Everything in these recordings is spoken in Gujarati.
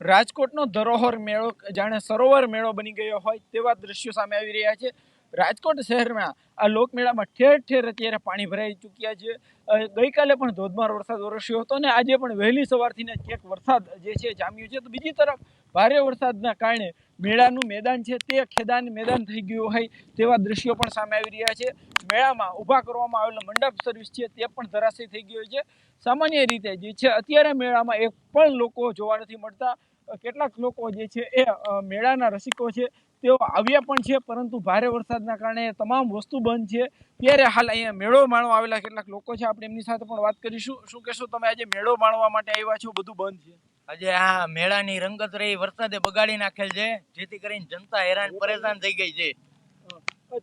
રાજકોટનો ધરોહર મેળો જાણે સરોવર મેળો બની ગયો હોય તેવા દ્રશ્યો સામે આવી રહ્યા છે। રાજકોટ શહેરમાં આ લોકમેળામાં ઠેર ઠેર અત્યારે પાણી ભરાઈ ચૂક્યા છે। ગઈકાલે પણ ધોધમાર વરસાદ વરસ્યો હતો અને આજે પણ વહેલી સવારથી ક્યાંક વરસાદ જે છે જામ્યો છે। તો બીજી તરફ ભારે વરસાદના કારણે મેળાનું મેદાન છે તે ખેદાન મેદાન થઈ ગયું હોય તેવા દ્રશ્યો પણ સામે આવી રહ્યા છે। મેળામાં ઊભા કરવામાં આવેલો મંડપ સર્વિસ છે તે પણ ધરાશયી થઈ ગયો છે। સામાન્ય રીતે જે છે અત્યારે મેળામાં એક પણ લોકો જોવા નથી મળતા। કેટલાક લોકો જે છે એ મેળાના રસિકો છે તેઓ આવ્યા પણ છે, પરંતુ ભારે વરસાદના કારણે તમામ વસ્તુ બંધ છે। ત્યારે હાલ અહીંયા મેળો માણવા આવેલા કેટલાક લોકો છે, આપણે એમની સાથે પણ વાત કરીશું। શું કહેશો તમે, આજે મેળો માણવા માટે આવ્યા છો, બધું બંધ છે? આજે આ મેળાની રંગત રહી વરસાદે બગાડી નાખેલ છે, જેથી કરીને જનતા હેરાન પરેશાન થઈ ગઈ છે।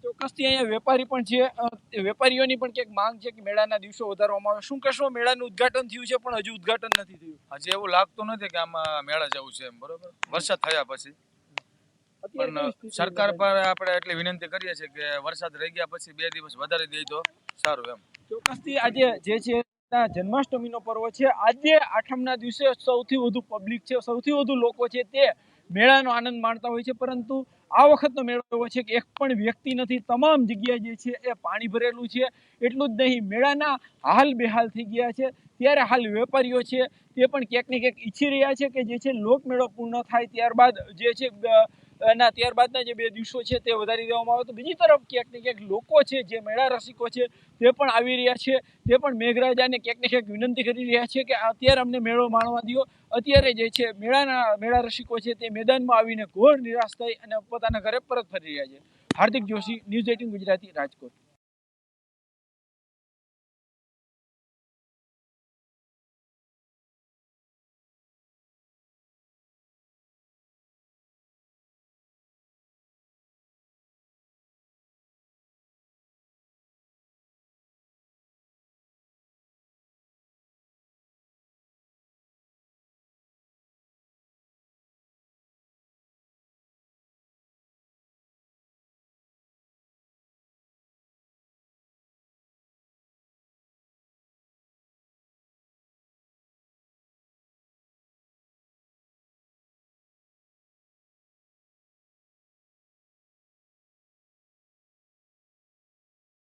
ચોક્કસથી અહીંયા વેપારી પણ છે, વેપારીઓની પણ ક્યાંક માંગ છે કે મેળાના દિવસો વધારવામાં આવે। શું કહેશો, મેળાનું ઉદ્ઘાટન થયું છે પણ હજુ ઉદ્ઘાટન નથી થયું? હજી એવું લાગતું નથી કે આમાં મેળા જવું છે એમ, બરોબર, વરસાદ થયા પછી। પણ સરકાર પર આપણે એટલી વિનંતી કરીએ છીએ કે વરસાદ રહી ગયા પછી 2 દિવસ વધારે દે તો સારું એમ। ચોક્કસથી આજે જે છે જન્માષ્ટમીનો પર્વ છે, આજે આઠમના દિવસે સૌથી વધુ પબ્લિક છે, સૌથી વધુ લોકો છે તે મેળાનો આનંદ માણતા હોય છે। પરંતુ આ વખતનો મેળો એવો છે કે એક પણ વ્યક્તિ નથી, તમામ જગ્યાએ જે છે એ પાણી ભરેલું છે। એટલું જ નહીં, મેળાના હાલ બેહાલ થઈ ગયા છે। ત્યારે હાલ વેપારીઓ છે તે પણ ક્યાંક ને ક્યાંક ઈચ્છી રહ્યા છે કે જે છે લોકમેળો પૂર્ણ થાય ત્યારબાદ જે છે ત્યારબાદના જે 2 દિવસો છે તે વધારી દેવામાં આવે। તો બીજી તરફ ક્યાંક ને ક્યાંક લોકો છે જે મેળા રસિકો છે તે પણ આવી રહ્યા છે, તે પણ મેઘરાજાને ક્યાંક ને ક્યાંક વિનંતી કરી રહ્યા છે કે અત્યારે અમને મેળો માણવા દો। અત્યારે જે છે મેળા રસિકો છે તે મેદાનમાં આવીને ઘોર નિરાશ થઈ અને પોતાના ઘરે પરત ફરી રહ્યા છે। હાર્દિક જોશી, ન્યૂઝ 18 ગુજરાતી, રાજકોટ।